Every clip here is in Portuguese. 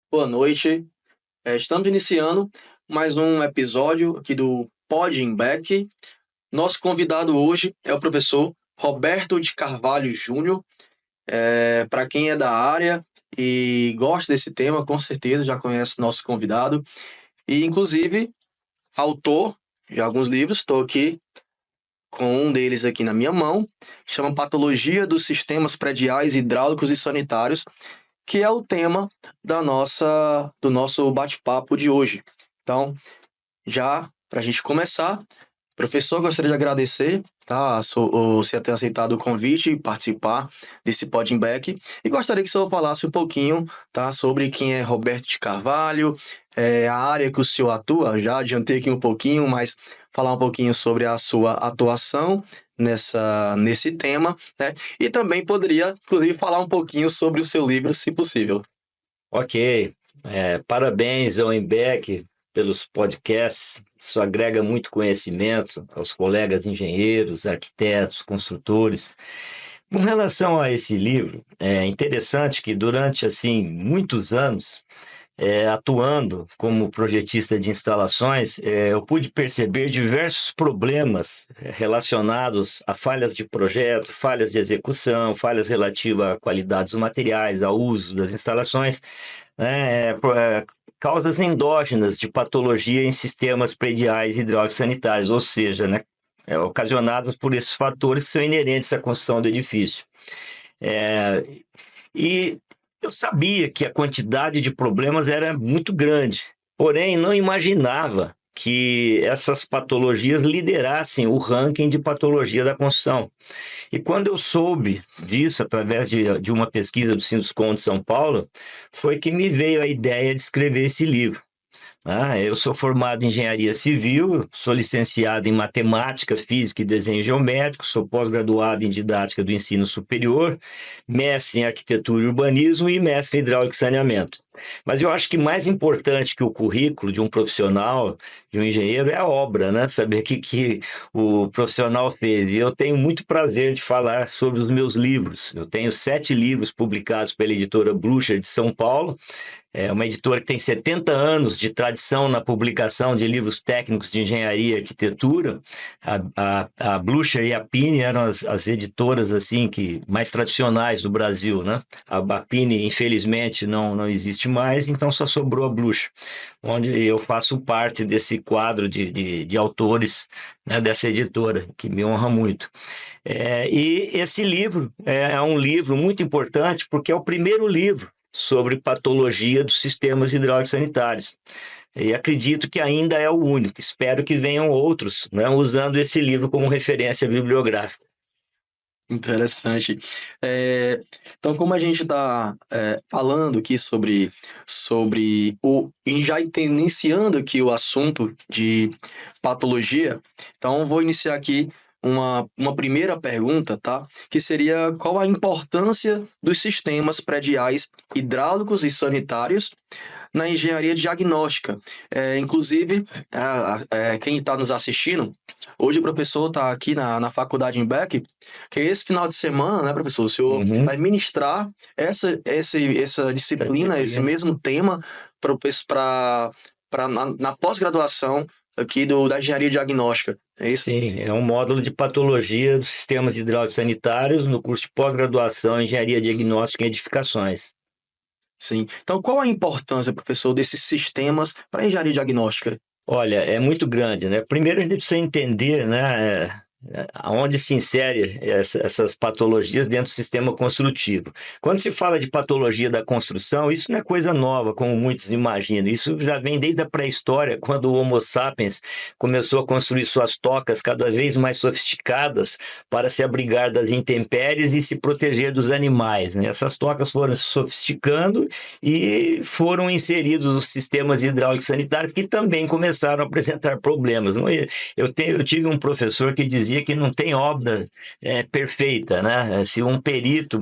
Boa noite. Estamos iniciando mais um episódio aqui do Pod Back. Nosso convidado hoje é o professor Roberto de Carvalho Júnior. Para quem é da área e gosta desse tema, com certeza já conhece nosso convidado. E, inclusive, autor de alguns livros. Estou aqui com um deles aqui na minha mão. Chama Patologia dos Sistemas Prediais, Hidráulicos e Sanitários, que é o tema do nosso bate-papo de hoje. Então, já para a gente começar, professor, gostaria de agradecer, tá, você ter aceitado o convite e participar desse Podium Back, e gostaria que o senhor falasse um pouquinho, tá, sobre quem é Roberto de Carvalho, a área que o senhor atua. Já adiantei aqui um pouquinho, mas falar um pouquinho sobre a sua atuação nesse tema, né? E também poderia, inclusive, falar um pouquinho sobre o seu livro, se possível. Ok, parabéns ao Embeck pelos podcasts, isso agrega muito conhecimento aos colegas engenheiros, arquitetos, construtores. Com relação a esse livro, é interessante que durante assim muitos anos, atuando como projetista de instalações, eu pude perceber diversos problemas relacionados a falhas de projeto, falhas de execução, falhas relativas à qualidade dos materiais, ao uso das instalações, né, causas endógenas de patologia em sistemas prediais hidráulicos sanitários, ou seja, né, ocasionadas por esses fatores que são inerentes à construção do edifício. E eu sabia que a quantidade de problemas era muito grande, porém não imaginava que essas patologias liderassem o ranking de patologia da construção. E quando eu soube disso, através de uma pesquisa do Sinduscon de São Paulo, foi que me veio a ideia de escrever esse livro. Eu sou formado em engenharia civil, sou licenciado em matemática, física e desenho geométrico, sou pós-graduado em didática do ensino superior, mestre em arquitetura e urbanismo e mestre em hidráulica e saneamento. Mas eu acho que mais importante que o currículo de um profissional, de um engenheiro, é a obra, né? Saber o que o profissional fez. E eu tenho muito prazer de falar sobre os meus livros. Eu tenho 7 livros publicados pela editora Blucher de São Paulo. É uma editora que tem 70 anos de tradição na publicação de livros técnicos de engenharia e arquitetura. A Blucher e a Pini eram as editoras assim mais tradicionais do Brasil, né? A Pini, infelizmente, não existe mais, então só sobrou a Blucher, onde eu faço parte desse quadro de autores, né, dessa editora, que me honra muito. E esse livro é um livro muito importante porque é o primeiro livro sobre patologia dos sistemas hidráulicos sanitários. E acredito que ainda é o único. Espero que venham outros, né, usando esse livro como referência bibliográfica. Interessante. Então, como a gente está falando aqui e já iniciando aqui o assunto de patologia, então vou iniciar aqui uma primeira pergunta, tá? Que seria: qual a importância dos sistemas prediais hidráulicos e sanitários na engenharia diagnóstica? Inclusive, quem está nos assistindo, hoje o professor está aqui na faculdade em Beck, que esse final de semana, né, professor, o senhor vai ministrar essa disciplina, esse mesmo tema na pós-graduação aqui da engenharia diagnóstica, é isso? Sim, é um módulo de patologia dos sistemas hidráulicos sanitários no curso de pós-graduação em engenharia diagnóstica em edificações. Sim. Então, qual a importância, professor, desses sistemas para a engenharia diagnóstica? Olha, é muito grande, né? Primeiro a gente precisa entender, né, aonde se insere essas patologias dentro do sistema construtivo. Quando se fala de patologia da construção, isso não é coisa nova, como muitos imaginam. Isso já vem desde a pré-história, quando o Homo sapiens começou a construir suas tocas cada vez mais sofisticadas para se abrigar das intempéries e se proteger dos animais, né? Essas tocas foram se sofisticando e foram inseridos os sistemas hidráulicos sanitários, que também começaram a apresentar problemas. Eu tive um professor que dizia que não tem obra perfeita, né? Se um perito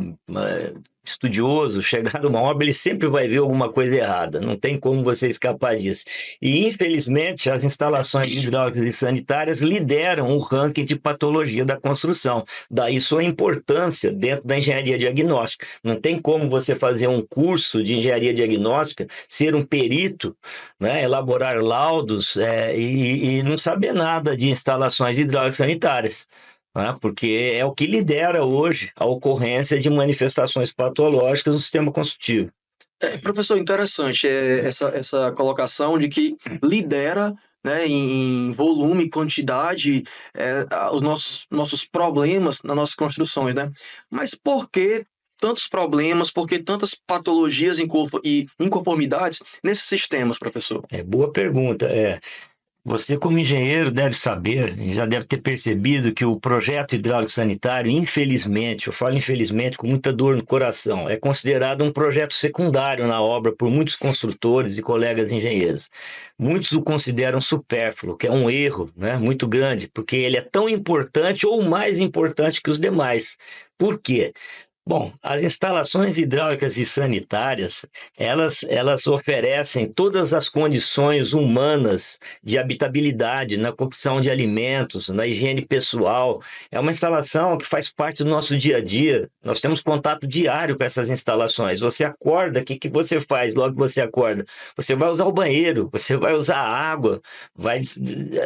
estudioso chegar numa obra, ele sempre vai ver alguma coisa errada, não tem como você escapar disso. E, infelizmente, as instalações hidráulicas e sanitárias lideram o ranking de patologia da construção. Daí sua importância dentro da engenharia diagnóstica. Não tem como você fazer um curso de engenharia diagnóstica, ser um perito, né, elaborar laudos e não saber nada de instalações hidráulicas sanitárias. Né, porque é o que lidera hoje a ocorrência de manifestações patológicas no sistema construtivo. Professor, interessante essa colocação de que lidera, né, em volume, quantidade, os nossos problemas nas nossas construções, né? Mas por que tantos problemas, por que tantas patologias e inconformidades nesses sistemas, professor? Boa pergunta. Você, como engenheiro, deve saber, já deve ter percebido que o projeto hidráulico sanitário, infelizmente, eu falo infelizmente com muita dor no coração, é considerado um projeto secundário na obra por muitos construtores e colegas engenheiros. Muitos o consideram supérfluo, que é um erro, né, muito grande, porque ele é tão importante ou mais importante que os demais. Por quê? Bom, as instalações hidráulicas e sanitárias, elas oferecem todas as condições humanas de habitabilidade na cocção de alimentos, na higiene pessoal. É uma instalação que faz parte do nosso dia a dia. Nós temos contato diário com essas instalações. Você acorda, o que você faz logo que você acorda? Você vai usar o banheiro, você vai usar a água, vai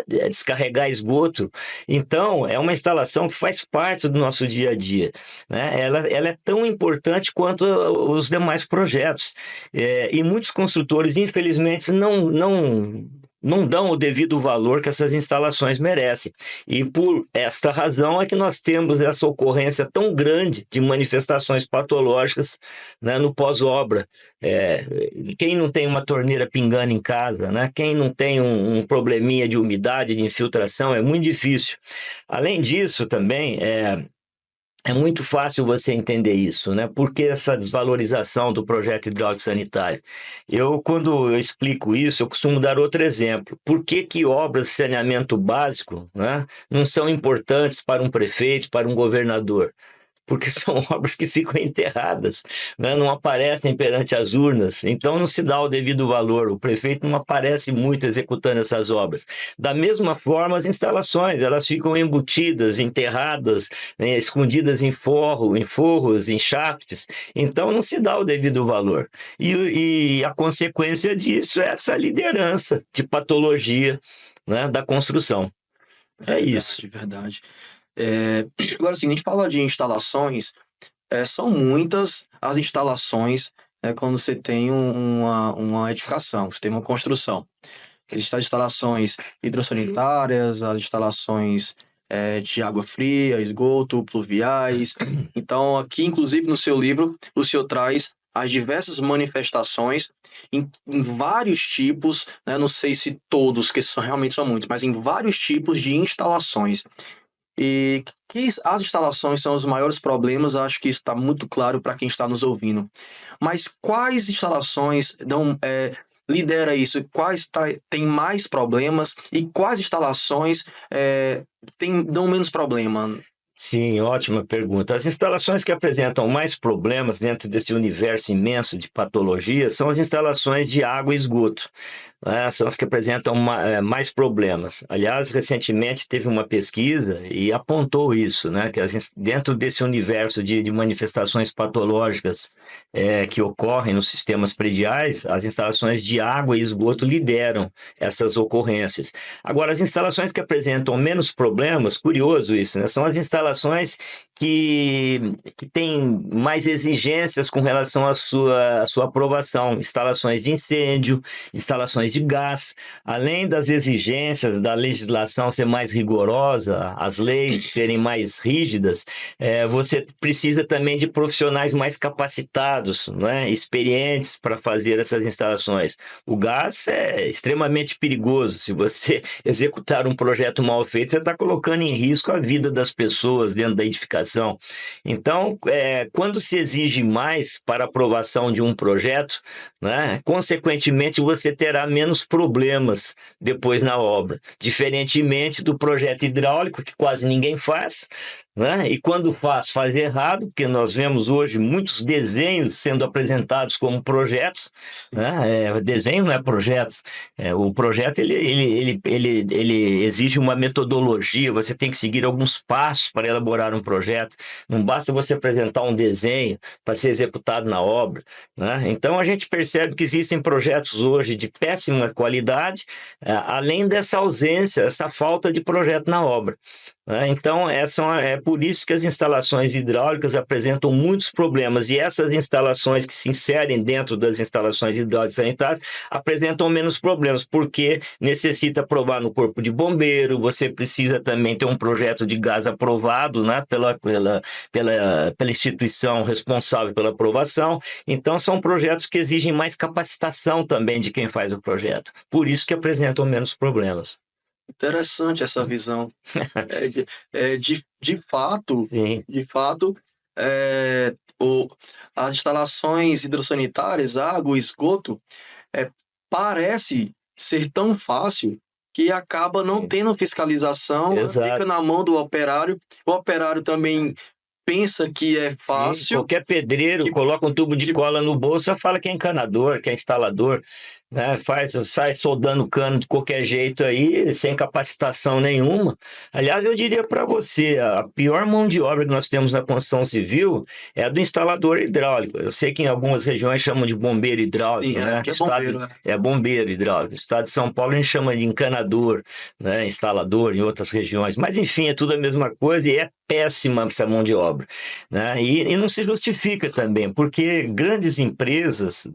descarregar esgoto. Então, é uma instalação que faz parte do nosso dia a dia, né? Ela é tão importante quanto os demais projetos. E muitos construtores, infelizmente, não dão o devido valor que essas instalações merecem. E por esta razão é que nós temos essa ocorrência tão grande de manifestações patológicas, né, no pós-obra. Quem não tem uma torneira pingando em casa, né? Quem não tem um probleminha de umidade, de infiltração, é muito difícil. Além disso, também, é muito fácil você entender isso, né? Por que essa desvalorização do projeto hidráulico sanitário? Quando eu explico isso, eu costumo dar outro exemplo. Por que obras de saneamento básico, né, não são importantes para um prefeito, para um governador? Porque são obras que ficam enterradas, né? Não aparecem perante as urnas, então não se dá o devido valor. O prefeito não aparece muito executando essas obras. Da mesma forma, as instalações, elas ficam embutidas, enterradas, né, escondidas em forros, em shafts, então não se dá o devido valor. E a consequência disso é essa liderança de patologia, né, da construção. Isso. Verdade. Agora, assim, a gente fala de instalações, são muitas as instalações, quando você tem uma edificação, você tem uma construção. Existem as instalações hidrossanitárias, as instalações de água fria, esgoto, pluviais. Então, aqui, inclusive, no seu livro, o senhor traz as diversas manifestações em vários tipos, né? Não sei se todos, que realmente são muitos, mas em vários tipos de instalações. E que as instalações são os maiores problemas, acho que isso está muito claro para quem está nos ouvindo. Mas quais instalações lidera isso? Quais têm mais problemas e quais instalações dão menos problema? Sim, ótima pergunta. As instalações que apresentam mais problemas dentro desse universo imenso de patologias são as instalações de água e esgoto. São as que apresentam mais problemas. Aliás, recentemente teve uma pesquisa e apontou isso, né? Que dentro desse universo de manifestações patológicas que ocorrem nos sistemas prediais, as instalações de água e esgoto lideram essas ocorrências. Agora, as instalações que apresentam menos problemas, curioso isso, né? São as instalações que têm mais exigências com relação à sua aprovação. Instalações de incêndio, instalações de gás, além das exigências da legislação ser mais rigorosa, as leis serem mais rígidas, você precisa também de profissionais mais capacitados, né, experientes para fazer essas instalações. O gás é extremamente perigoso. Se você executar um projeto mal feito, você está colocando em risco a vida das pessoas dentro da edificação. Então, quando se exige mais para aprovação de um projeto, né, consequentemente você terá menos problemas depois na obra, diferentemente do projeto hidráulico, que quase ninguém faz, né? E quando faz errado, porque nós vemos hoje muitos desenhos sendo apresentados como projetos, Sim. né? Desenho não é projeto. O projeto ele exige uma metodologia, você tem que seguir alguns passos para elaborar um projeto. Não basta você apresentar um desenho para ser executado na obra, né? Então a gente percebe que existem projetos hoje de péssima qualidade, além dessa ausência, essa falta de projeto na obra, né? Então, é por isso que as instalações hidráulicas apresentam muitos problemas, e essas instalações que se inserem dentro das instalações hidráulicas sanitárias apresentam menos problemas, porque necessita aprovar no corpo de bombeiro, você precisa também ter um projeto de gás aprovado, né, pela instituição responsável pela aprovação. Então, são projetos que exigem mais capacitação também de quem faz o projeto, por isso que apresentam menos problemas. Interessante essa visão. De fato, Sim, de fato, é, o, as instalações hidrossanitárias, água, esgoto, é, parece ser tão fácil que acaba não sim, tendo fiscalização, fica exato. na mão do operário. O operário também pensa que é Sim, fácil, qualquer pedreiro que, coloca um tubo de que cola no bolso e fala que é encanador, que é instalador, né? Sai soldando cano de qualquer jeito aí, sem capacitação nenhuma. Aliás, eu diria para você, a pior mão de obra que nós temos na construção civil é a do instalador hidráulico. Eu sei que em algumas regiões chamam de bombeiro sim, hidráulico, né? que O é estado bombeiro, né? é bombeiro hidráulico. O estado de São Paulo a gente chama de encanador, né? Instalador em outras regiões. Mas enfim, é tudo a mesma coisa e é péssima essa mão de obra, né? E não se justifica também, porque grandes empresas,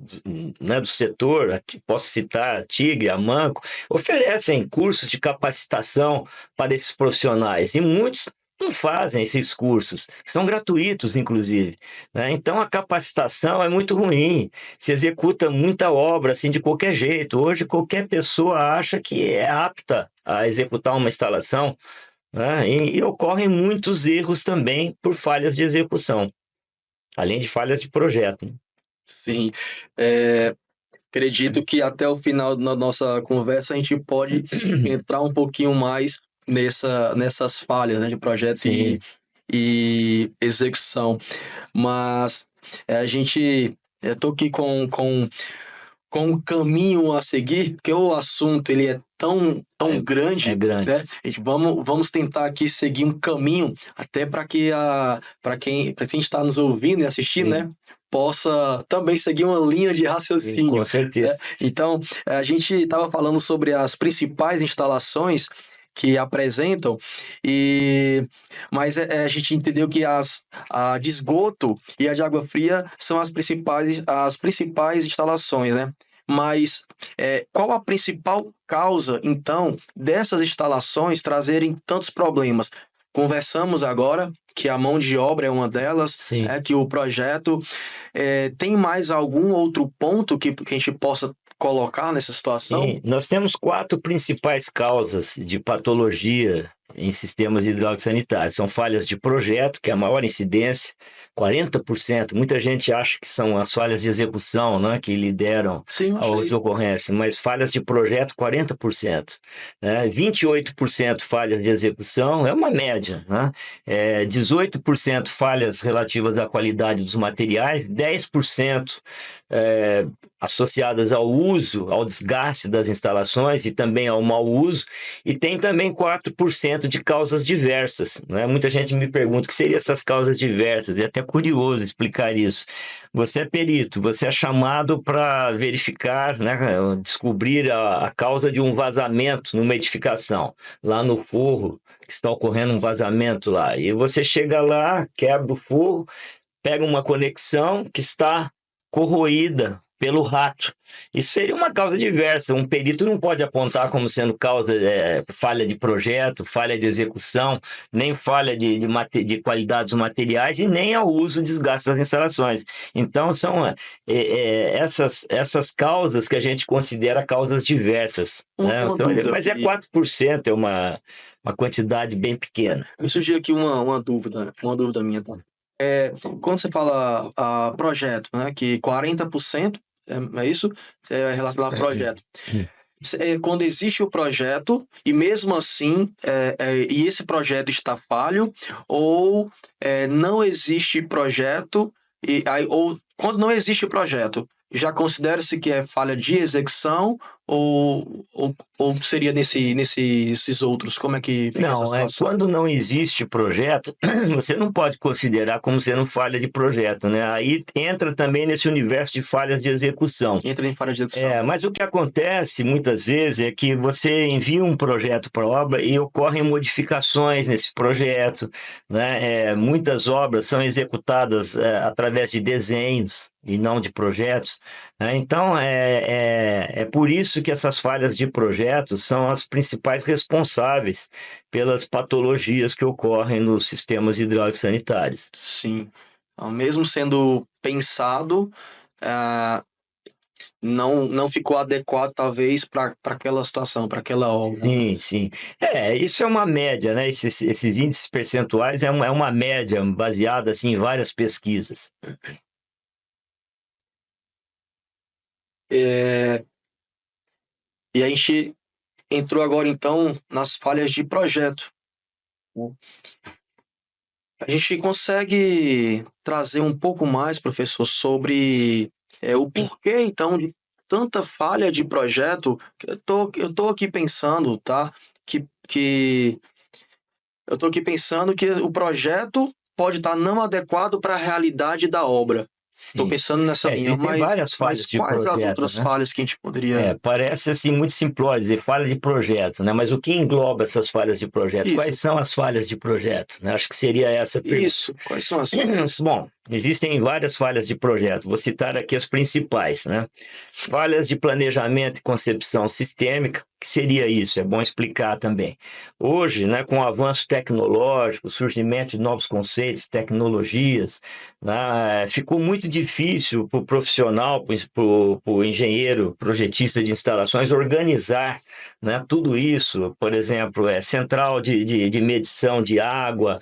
né, do setor, posso citar a Tigre, a Manco, oferecem cursos de capacitação para esses profissionais, e muitos não fazem esses cursos, que são gratuitos, inclusive, né? Então a capacitação é muito ruim, se executa muita obra assim de qualquer jeito. Hoje qualquer pessoa acha que é apta a executar uma instalação, né? E ocorrem muitos erros também por falhas de execução, além de falhas de projeto, né? Sim. Acredito que até o final da nossa conversa a gente pode entrar um pouquinho mais nessas falhas, né, de projeto Sim, e execução. Mas a gente estou aqui com um caminho a seguir, porque o assunto ele é tão é grande, grande. né? A gente vamos tentar aqui seguir um caminho até para quem está nos ouvindo e assistindo, Sim, né? Possa também seguir uma linha de sim, raciocínio, com né? certeza. Então, a gente estava falando sobre as principais instalações que apresentam, mas a gente entendeu que a de esgoto e a de água fria são as principais instalações, né? Mas qual a principal causa, então, dessas instalações trazerem tantos problemas? Conversamos agora que a mão de obra é uma delas, Sim. que o projeto. Tem mais algum outro ponto que a gente possa colocar nessa situação? Sim, nós temos quatro principais causas de patologia em sistemas hidráulicos sanitários. São falhas de projeto, que é a maior incidência, 40%. Muita gente acha que são as falhas de execução, né, que lideram Sim, eu as achei. ocorrências, mas falhas de projeto, 40%. Né? 28% falhas de execução, é uma média. Né? 18% falhas relativas à qualidade dos materiais, 10% associadas ao uso, ao desgaste das instalações e também ao mau uso, e tem também 4% de causas diversas, né? Muita gente me pergunta o que seriam essas causas diversas, é até curioso explicar isso. Você é perito, você é chamado para verificar, né, descobrir a causa de um vazamento numa edificação, lá no forro, que está ocorrendo um vazamento lá, e você chega lá, quebra o forro, pega uma conexão que está corroída pelo rato. Isso seria uma causa diversa. Um perito não pode apontar como sendo causa falha de projeto, falha de execução, nem falha de qualidade dos materiais e nem ao uso e desgaste das instalações. Então, são essas causas que a gente considera causas diversas, Uma, né? uma Então, dúvida mas é aqui. 4%, é uma quantidade bem pequena. Me surgiu aqui uma dúvida minha, tá? Quando você fala projeto, né, que 40% é isso? É relacionado a projeto. quando existe o projeto e mesmo assim e esse projeto está falho, ou não existe projeto ou quando não existe o projeto, já considera-se que é falha de execução ou seria nesses outros? Como é que fica essa Não, situação? quando não existe projeto, você não pode considerar como sendo falha de projeto, né? Aí entra também nesse universo de falhas de execução. Entra em falha de execução. Mas o que acontece muitas vezes é que você envia um projeto para obra e ocorrem modificações nesse projeto, né? Muitas obras são executadas através de desenhos e não de projetos, né? Então, é por isso que essas falhas de projetos são as principais responsáveis pelas patologias que ocorrem nos sistemas hidráulicos sanitários. Sim. Então, mesmo sendo pensado, não ficou adequado, talvez, para aquela situação, para aquela obra. Sim, sim. Isso é uma média, né? Esses índices percentuais é uma média baseada assim, em várias pesquisas. E a gente entrou agora, então, nas falhas de projeto. A gente consegue trazer um pouco mais, professor, sobre o porquê, então, de tanta falha de projeto? Eu tô aqui pensando, tá? Que eu tô aqui pensando que o projeto pode estar não adequado para a realidade da obra. Estou Sim. pensando nessa linha, Existem várias mas falhas de quais as projeto, outras né? falhas que a gente poderia... Parece assim muito simplório dizer falha de projeto, né? Mas o que engloba essas falhas de projeto? Quais Isso, são as falhas de projeto, né? Acho que seria essa a pergunta. isso. Quais são as... Bom, existem várias falhas de projeto. Vou citar aqui as principais, né? Falhas de planejamento e concepção sistêmica. O que seria isso? É bom explicar também. Hoje, né, com o avanço tecnológico, o surgimento de novos conceitos, tecnologias, né, ficou muito difícil para o profissional, para o engenheiro, projetista de instalações, organizar, né, tudo isso. Por exemplo, central de medição de água,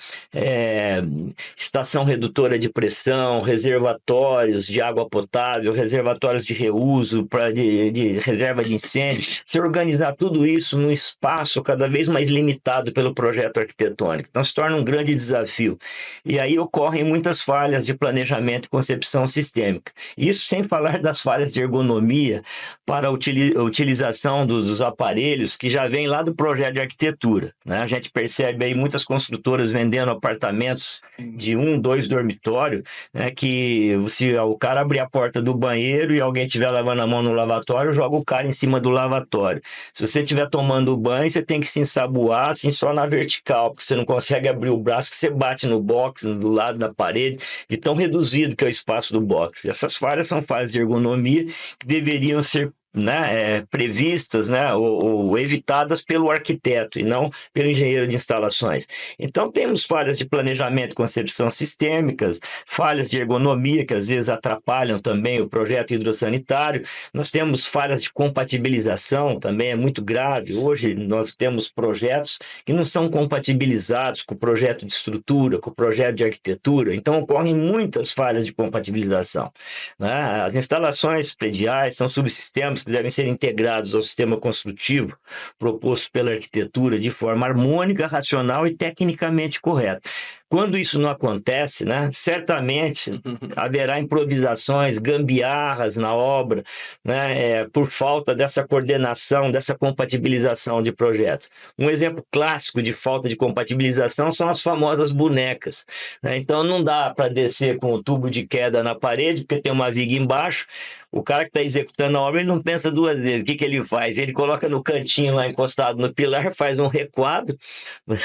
estação redutora de pressão, reservatórios de água potável, reservatórios de reuso, de reserva de incêndio. Se organizar tudo isso num espaço cada vez mais limitado pelo projeto arquitetônico. Então, se torna um grande desafio. E aí ocorrem muitas falhas de planejamento e concepção sistêmica. Isso sem falar das falhas de ergonomia para a utilização dos aparelhos que já vem lá do projeto de arquitetura, né? A gente percebe aí muitas construtoras vendendo apartamentos de 1, 2 dormitórios, né, que se o cara abrir a porta do banheiro e alguém estiver lavando a mão no lavatório, joga o cara em cima do lavatório. Se você estiver tomando banho, você tem que se ensaboar assim só na vertical, porque você não consegue abrir o braço, que você bate no box, do lado da parede, de tão reduzido que é o espaço do box. Essas falhas são falhas de ergonomia que deveriam ser, né, previstas, né, ou evitadas pelo arquiteto e não pelo engenheiro de instalações. Então, temos falhas de planejamento e concepção sistêmicas, falhas de ergonomia que às vezes atrapalham também o projeto hidrossanitário. Nós temos falhas de compatibilização, também é muito grave. Hoje nós temos projetos que não são compatibilizados com o projeto de estrutura, com o projeto de arquitetura. Então, ocorrem muitas falhas de compatibilização, né? As instalações prediais são subsistemas que devem ser integrados ao sistema construtivo proposto pela arquitetura de forma harmônica, racional e tecnicamente correta. Quando isso não acontece, né, certamente haverá improvisações, gambiarras na obra, né, por falta dessa coordenação, dessa compatibilização de projetos. Um exemplo clássico de falta de compatibilização são as famosas bonecas, né? Então não dá para descer com o tubo de queda na parede, porque tem uma viga embaixo. O cara que está executando a obra, ele não pensa duas vezes. O que ele faz? Ele coloca no cantinho lá encostado no pilar, faz um recuado, né,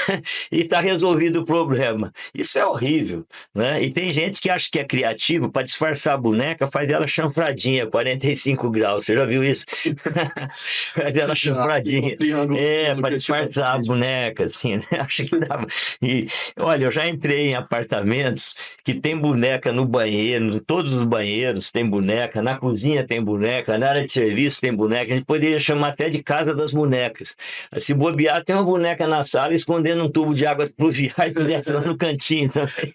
e está resolvido o problema. Isso é horrível, né? E tem gente que acha que é criativo, para disfarçar a boneca, faz ela chanfradinha, 45 graus. Você já viu isso? Faz ela chanfradinha. Para disfarçar a boneca, assim, né? Acho que dava. E, olha, eu já entrei em apartamentos que tem boneca no banheiro, em todos os banheiros tem boneca, na cozinha tem boneca, na área de serviço tem boneca. A gente poderia chamar até de casa das bonecas. Se bobear, tem uma boneca na sala escondendo um tubo de águas pluviais no canto cantinho também.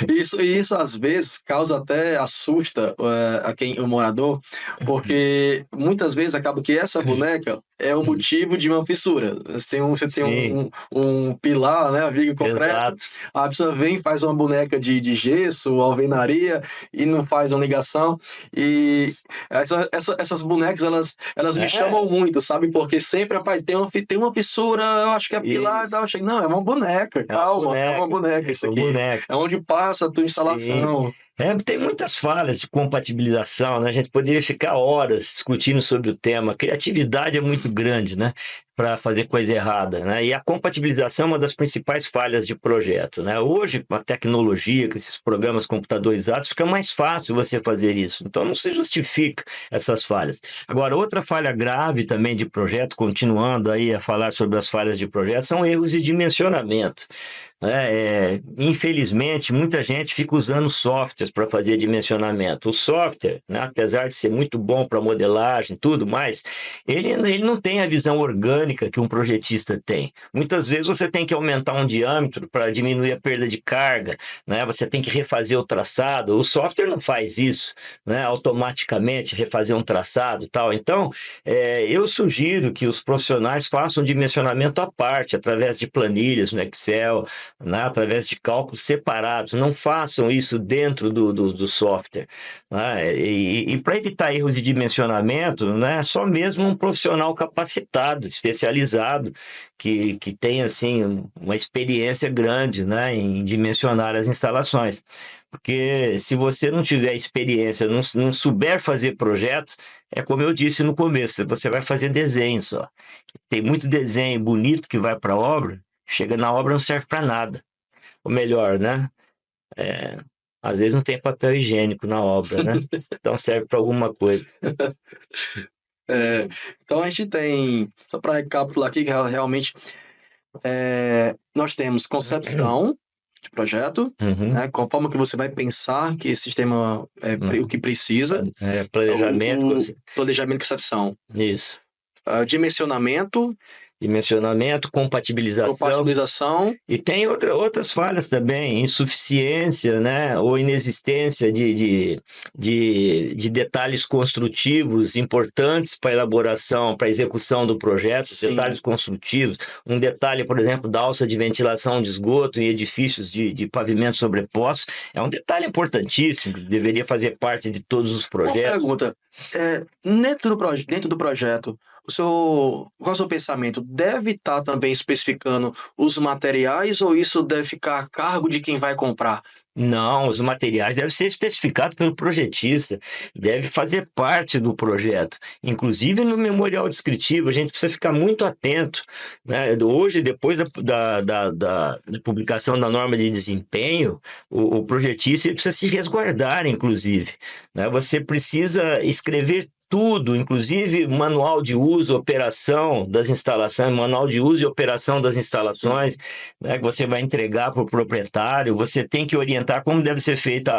Isso às vezes causa até assusta a quem o morador, porque muitas vezes acaba que essa boneca é o motivo de uma fissura. Você tem Sim, um pilar, né, a viga concreta, exato. a pessoa vem, faz uma boneca de gesso, alvenaria e não faz uma ligação. E essas bonecas, elas me É, chamam muito, sabe? Porque sempre, rapaz, tem uma fissura, eu acho que é pilar e isso. tal. Não, é uma boneca, É uma calma, é uma boneca. boneca É isso uma aqui. boneca. É onde passa a tua Sim. instalação. Tem muitas falhas de compatibilização, né? A gente poderia ficar horas discutindo sobre o tema. A criatividade é muito grande, né? Para fazer coisa errada, né? E a compatibilização é uma das principais falhas de projeto, né? Hoje, com a tecnologia, com esses programas computadorizados, fica mais fácil você fazer isso. Então, não se justifica essas falhas. Agora, outra falha grave também de projeto, continuando aí a falar sobre as falhas de projeto, são erros de dimensionamento, né? Infelizmente, muita gente fica usando softwares para fazer dimensionamento. O software, né, apesar de ser muito bom para modelagem e tudo mais, ele não tem a visão orgânica que um projetista tem. Muitas vezes você tem que aumentar um diâmetro para diminuir a perda de carga, né? Você tem que refazer o traçado. O software não faz isso, né, automaticamente, refazer um traçado e tal. Então, eu sugiro que os profissionais façam dimensionamento à parte, através de planilhas no Excel, né, através de cálculos separados. Não façam isso dentro do software, né? E para evitar erros de dimensionamento, né, só mesmo um profissional capacitado, especializado, que tem assim, uma experiência grande, né, em dimensionar as instalações. Porque se você não tiver experiência, não souber fazer projetos, é como eu disse no começo, você vai fazer desenho só. Tem muito desenho bonito que vai para a obra, chega na obra não serve para nada. Ou melhor, né? É, às vezes não tem papel higiênico na obra, né? Então serve para alguma coisa. É, então a gente tem, só para recapitular aqui, que realmente nós temos concepção de projeto, Uhum. né, conforme que você vai pensar que esse sistema o que precisa, Planejamento, o planejamento e concepção. isso. Dimensionamento, Dimensionamento, compatibilização. compatibilização, E tem outras falhas também, insuficiência, né, ou inexistência de detalhes construtivos importantes para a elaboração, para a execução do projeto, sim. detalhes construtivos. Um detalhe, por exemplo, da alça de ventilação de esgoto em edifícios de pavimento sobrepostos, é um detalhe importantíssimo, que deveria fazer parte de todos os Uma projetos. pergunta, dentro do projeto, qual é o seu pensamento? Deve estar também especificando os materiais ou isso deve ficar a cargo de quem vai comprar? Não, os materiais devem ser especificados pelo projetista, deve fazer parte do projeto. Inclusive no memorial descritivo, a gente precisa ficar muito atento, né? Hoje, depois da publicação da norma de desempenho, o projetista ele precisa se resguardar, inclusive, né? Você precisa escrever tudo, inclusive manual de uso, operação das instalações, manual de uso e operação das Sim. instalações, né, que você vai entregar para o proprietário, você tem que orientar como deve ser feita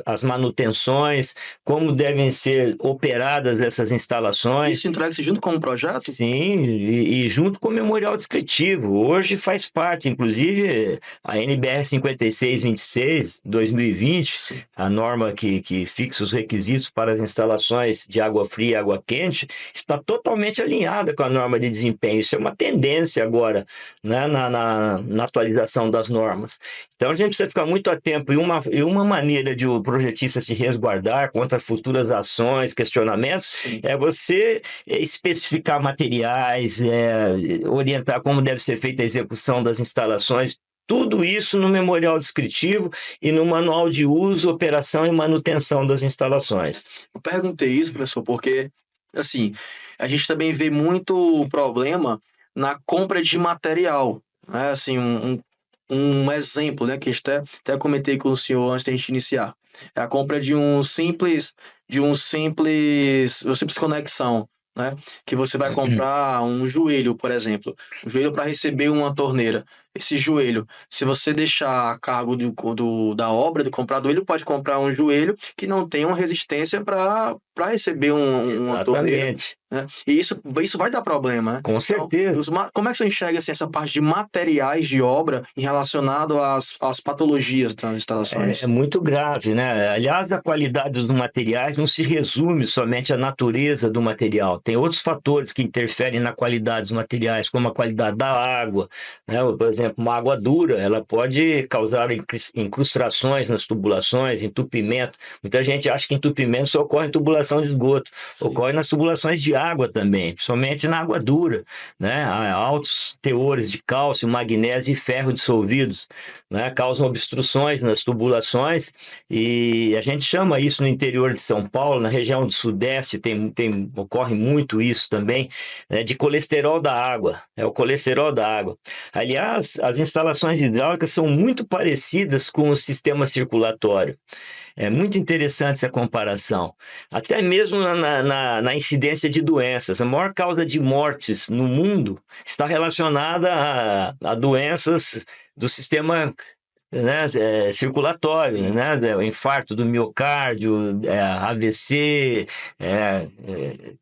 as manutenções, como devem ser operadas essas instalações. Isso entrega-se junto com o projeto? Sim, e junto com o memorial descritivo. Hoje faz parte, inclusive, a NBR 5626, 2020, Sim. a norma que fixa os requisitos para as instalações de água fria e água quente, está totalmente alinhada com a norma de desempenho. Isso é uma tendência agora, né, na atualização das normas. Então, a gente precisa ficar muito atento. E uma maneira de o projetista se resguardar contra futuras ações, questionamentos, Sim. é você especificar materiais, orientar como deve ser feita a execução das instalações, tudo isso no memorial descritivo e no manual de uso, operação e manutenção das instalações. Eu perguntei isso, professor, porque, assim, a gente também vê muito problema na compra de material, né? Assim, um exemplo, né, que até comentei com o senhor antes da gente iniciar. É a compra de uma simples conexão, né? Que você vai comprar um joelho, por exemplo, um joelho para receber uma torneira. esse joelho. Se você deixar a cargo da obra, do comprador, ele pode comprar um joelho que não tenha uma resistência para receber uma torneira, Exatamente. né? E isso vai dar problema, né? Com Então, certeza. como é que você enxerga assim, essa parte de materiais de obra em relacionado às patologias das É instalações? muito grave, né? Aliás, a qualidade dos materiais não se resume somente à natureza do material. Tem outros fatores que interferem na qualidade dos materiais, como a qualidade da água, né? Por exemplo, uma água dura, ela pode causar incrustações nas tubulações, entupimento. Muita gente acha que entupimento só ocorre em tubulação de esgoto. Sim. Ocorre nas tubulações de água também, principalmente na água dura, né? Há altos teores de cálcio, magnésio e ferro dissolvidos, né? Causam obstruções nas tubulações, e a gente chama isso no interior de São Paulo, na região do Sudeste, ocorre muito isso também, né, de colesterol da água, é o colesterol da água. Aliás, as instalações hidráulicas são muito parecidas com o sistema circulatório. É muito interessante essa comparação. Até mesmo na incidência de doenças. A maior causa de mortes no mundo está relacionada a doenças do sistema, né, circulatório, Sim. né, o infarto do miocárdio, AVC,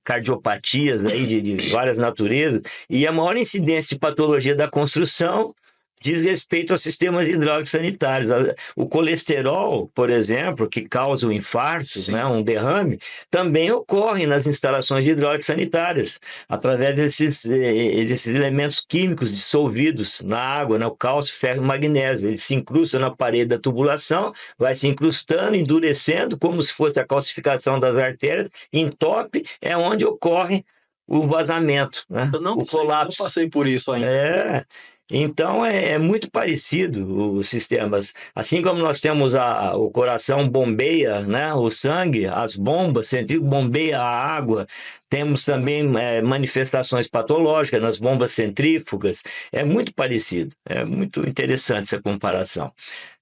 cardiopatias aí de várias naturezas, e a maior incidência de patologia da construção diz respeito aos sistemas hidráulicos sanitários. O colesterol, por exemplo, que causa o infarto, né, Sim. um derrame, também ocorre nas instalações hidráulicas sanitárias, através desses elementos químicos dissolvidos na água, né, o cálcio, ferro e magnésio. Ele se incrusta na parede da tubulação, vai se incrustando, endurecendo, como se fosse a calcificação das artérias, entope, é onde ocorre o vazamento, né, o Eu não colapso. passei por isso ainda. É, então é muito parecido os sistemas. Assim como nós temos o coração bombeia, né, o sangue, as bombas centrífugas bombeia a água, temos também manifestações patológicas nas bombas centrífugas. É muito parecido, é muito interessante essa comparação.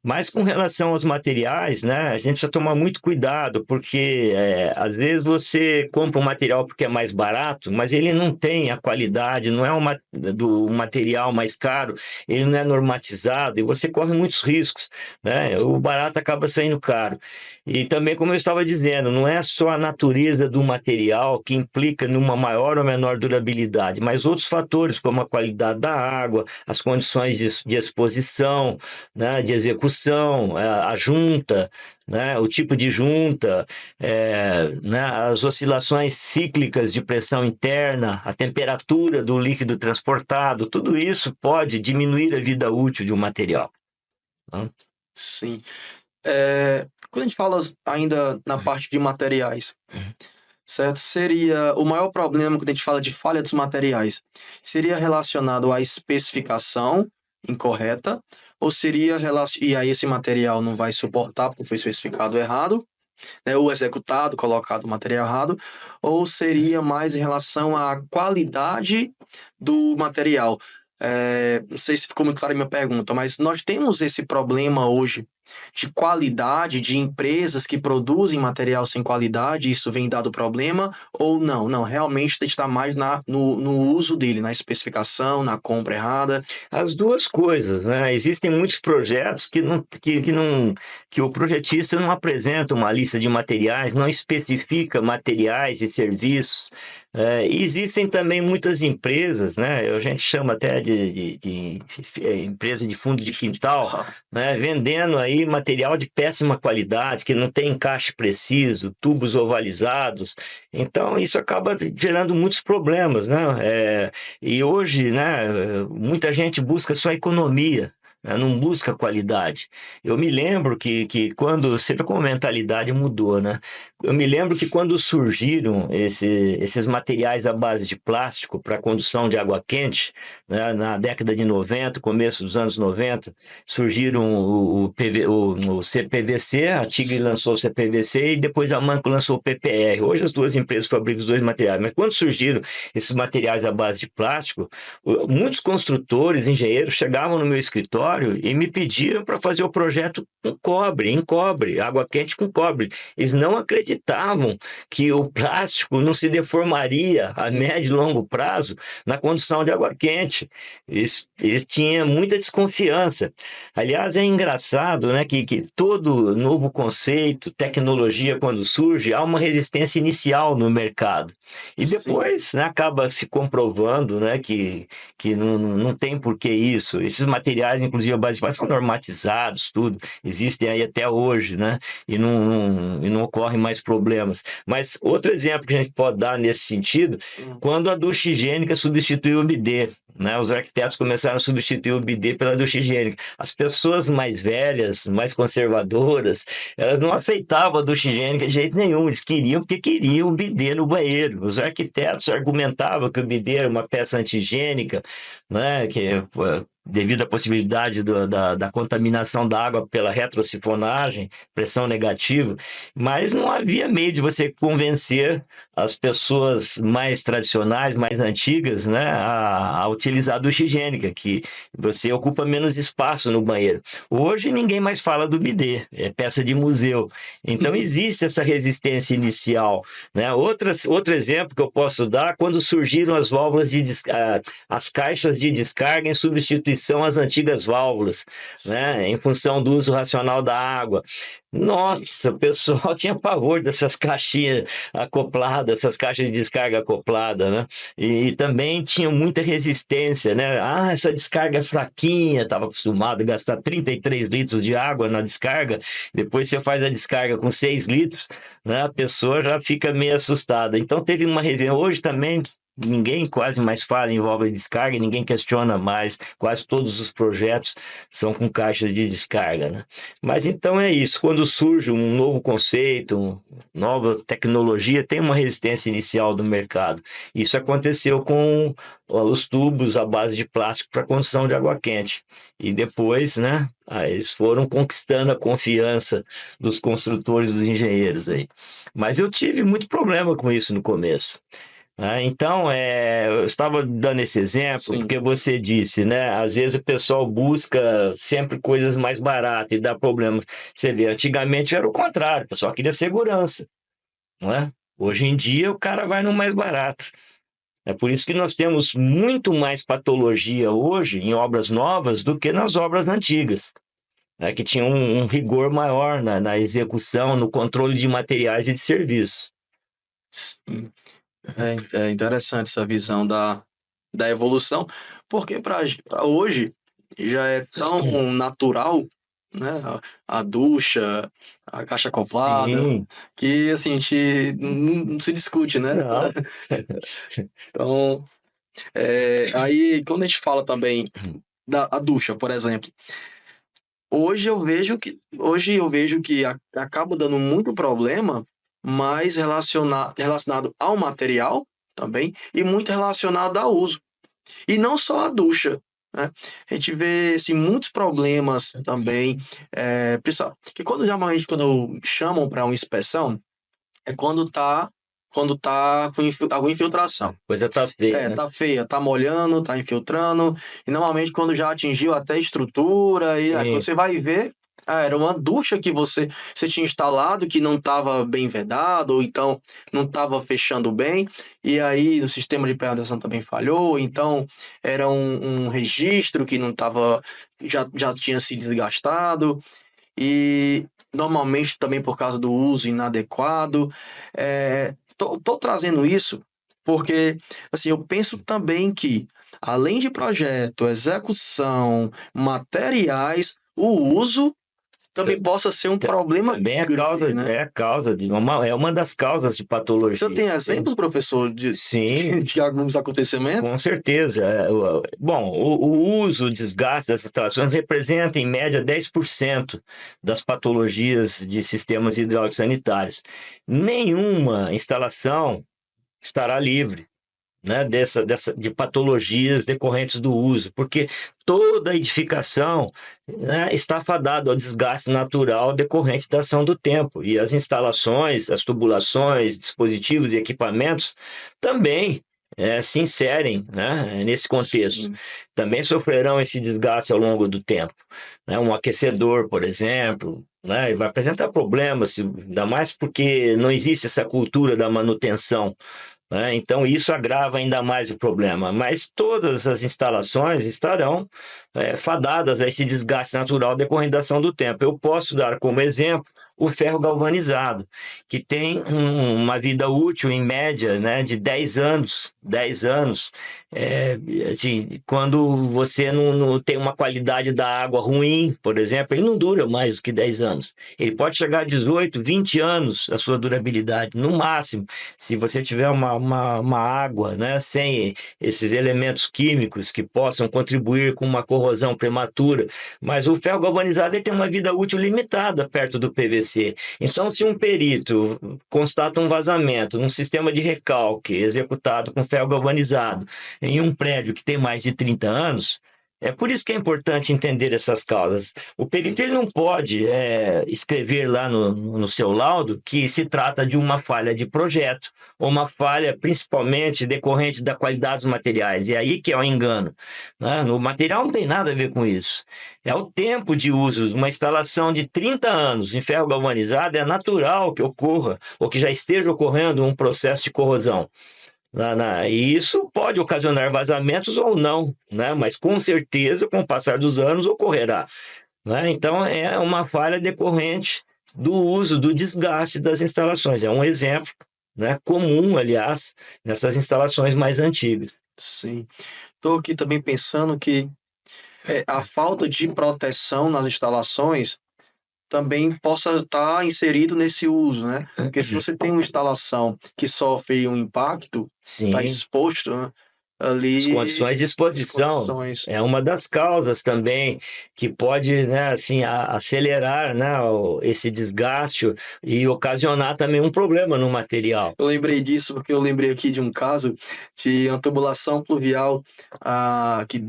Mas com relação aos materiais, né, a gente precisa tomar muito cuidado, porque às vezes você compra um material porque é mais barato, mas ele não tem a qualidade, não é do material mais caro, ele não é normatizado e você corre muitos riscos, né? O barato acaba saindo caro. E também, como eu estava dizendo, não é só a natureza do material que implica numa maior ou menor durabilidade, mas outros fatores, como a qualidade da água, as condições de exposição, né, de execução, a junta, né, o tipo de junta, né, as oscilações cíclicas de pressão interna, a temperatura do líquido transportado, tudo isso pode diminuir a vida útil de um material. Tá? Sim. Quando a gente fala ainda na parte de materiais, certo? Seria o maior problema quando a gente fala de falha dos materiais, seria relacionado à especificação incorreta, ou seria e aí esse material não vai suportar porque foi especificado errado, né? Ou executado, colocado o material errado, ou seria mais em relação à qualidade do material? Não sei se ficou muito clara a minha pergunta, mas nós temos esse problema hoje de qualidade, de empresas que produzem material sem qualidade, isso vem dado problema, ou não? Não, realmente tem que estar mais no uso dele, na especificação, na compra errada. As duas coisas, né? Existem muitos projetos que o projetista não apresenta uma lista de materiais, não especifica materiais e serviços. E existem também muitas empresas, né? A gente chama até de empresa de fundo de quintal, né? Vendendo aí material de péssima qualidade, que não tem encaixe preciso, tubos ovalizados. Então, isso acaba gerando muitos problemas, né? E hoje, né, muita gente busca só economia, né, não busca qualidade. Eu me lembro que quando, você vê como a mentalidade mudou, né? Eu me lembro que quando surgiram esses materiais à base de plástico para condução de água quente, né, na década de 90, começo dos anos 90, surgiram o CPVC, a Tigre lançou o CPVC e depois a Manco lançou o PPR. Hoje as duas empresas fabricam os dois materiais, mas quando surgiram esses materiais à base de plástico, muitos construtores, engenheiros chegavam no meu escritório e me pediam para fazer o projeto com cobre, em cobre, água quente com cobre. Eles não acreditavam acreditavam que o plástico não se deformaria a médio e longo prazo na condução de água quente. Eles tinham muita desconfiança. Aliás, é engraçado, né, que todo novo conceito, tecnologia, quando surge, há uma resistência inicial no mercado. E Sim, depois, né, acaba se comprovando, né, que não tem por que isso. Esses materiais, inclusive a base de plástico, são normatizados, tudo. Existem aí até hoje, né? E não ocorrem mais problemas. Mas outro exemplo que a gente pode dar nesse sentido, hum, quando a ducha higiênica substituiu o bidê. Né? Os arquitetos começaram a substituir o bidê pela ducha higiênica. As pessoas mais velhas, mais conservadoras, elas não aceitavam a ducha higiênica de jeito nenhum. Eles queriam porque queriam o bidê no banheiro. Os arquitetos argumentavam que o bidê era uma peça anti-higiênica, né? Devido à possibilidade da contaminação da água pela retrosifonagem, pressão negativa, mas não havia meio de você convencer as pessoas mais tradicionais, mais antigas, né, a utilizar a ducha higiênica, que você ocupa menos espaço no banheiro. Hoje ninguém mais fala do bidê, é peça de museu. Então existe essa resistência inicial, né? Outro exemplo que eu posso dar, quando surgiram as válvulas as caixas de descarga em substituição às antigas válvulas, né, em função do uso racional da água. Nossa, o pessoal tinha pavor dessas caixinhas acopladas, essas caixas de descarga acoplada, né? E também tinha muita resistência, né? Ah, essa descarga é fraquinha, estava acostumado a gastar 33 litros de água na descarga, depois você faz a descarga com 6 litros, né? A pessoa já fica meio assustada. Então teve uma resenha. Hoje também ninguém quase mais fala em válvula de descarga, ninguém questiona mais, quase todos os projetos são com caixas de descarga, né? Mas então é isso, quando surge um novo conceito, nova tecnologia, tem uma resistência inicial do mercado. Isso aconteceu com os tubos à base de plástico para construção de água quente. E depois, né, aí eles foram conquistando a confiança dos construtores, dos engenheiros aí. Mas eu tive muito problema com isso no começo. Então, eu estava dando esse exemplo sim. porque você disse, né? Às vezes o pessoal busca sempre coisas mais baratas e dá problemas. Você vê, antigamente era o contrário, o pessoal queria segurança, não é? Hoje em dia o cara vai no mais barato. É por isso que nós temos muito mais patologia hoje em obras novas do que nas obras antigas, né? Que tinham um rigor maior na execução, no controle de materiais e de serviços. Sim. É interessante essa visão da evolução, porque para hoje já é tão natural, né? A ducha, a caixa acoplada, Sim, que assim, a gente não se discute, né? não. Então, aí quando a gente fala também da a ducha, por exemplo, hoje eu vejo que acaba dando muito problema, mas relacionado ao material também e muito relacionado ao uso. E não só a ducha, né? A gente vê assim, muitos problemas também, que geralmente quando chamam para uma inspeção é quando tá com alguma A infiltração. coisa tá feia, né? Tá feia, tá molhando, tá infiltrando, e normalmente quando já atingiu até estrutura, e quando Sim, você vai ver, era uma ducha que você tinha instalado que não estava bem vedado, ou então não estava fechando bem, e aí o sistema de permeação também falhou, então era um registro que não estava, já tinha se desgastado, e normalmente também por causa do uso inadequado. Tô trazendo isso porque assim, eu penso também que, além de projeto, execução, materiais, o uso também possa ser um problema também grande, né? é a causa é uma das causas de Você patologia. tem exemplos, professor, de, Sim, de alguns acontecimentos? com certeza. Bom, o uso, o desgaste dessas instalações representa, em média, 10% das patologias de sistemas hidráulicos sanitários. Nenhuma instalação estará livre, né, de patologias decorrentes do uso, porque toda edificação, né, está fadada ao desgaste natural decorrente da ação do tempo. E as instalações, as tubulações, dispositivos e equipamentos também se inserem, né, nesse contexto. Sim, Também sofrerão esse desgaste ao longo do tempo. Né? Um aquecedor, por exemplo, né? E vai apresentar problemas, ainda mais porque não existe essa cultura da manutenção, né? Então, isso agrava ainda mais o problema. Mas todas as instalações estarão fadadas a esse desgaste natural decorrente da ação do tempo. Eu posso dar como exemplo o ferro galvanizado, que tem uma vida útil, em média, né, de 10 anos. 10 anos. Assim, quando você não tem uma qualidade da água ruim, por exemplo, ele não dura mais do que 10 anos. Ele pode chegar a 18, 20 anos a sua durabilidade, no máximo, se você tiver uma água, né, sem esses elementos químicos que possam contribuir com uma corrosão prematura. Mas o ferro galvanizado ele tem uma vida útil limitada perto do PVC. Então, se um perito constata um vazamento num sistema de recalque executado com ferro galvanizado em um prédio que tem mais de 30 anos, é por isso que é importante entender essas causas. O perito ele não pode escrever lá no seu laudo que se trata de uma falha de projeto, ou uma falha principalmente decorrente da qualidade dos materiais. E aí que é o engano, né? O material não tem nada a ver com isso. É o tempo de uso. Uma instalação de 30 anos em ferro galvanizado é natural que ocorra, ou que já esteja ocorrendo um processo de corrosão. E isso pode ocasionar vazamentos ou não, né? Mas com certeza, com o passar dos anos, ocorrerá, né? Então, é uma falha decorrente do uso, do desgaste das instalações. É um exemplo, né, comum, aliás, nessas instalações mais antigas. Sim. Estou aqui também pensando que a falta de proteção nas instalações também possa estar inserido nesse uso, né? Porque se você tem uma instalação que sofre um impacto, está Sim. exposto, né, As ali condições de exposição condições. é uma das causas também que pode, né, assim, acelerar, né, esse desgaste e ocasionar também um problema no material. Eu lembrei disso porque eu lembrei aqui de um caso de uma tubulação pluvial que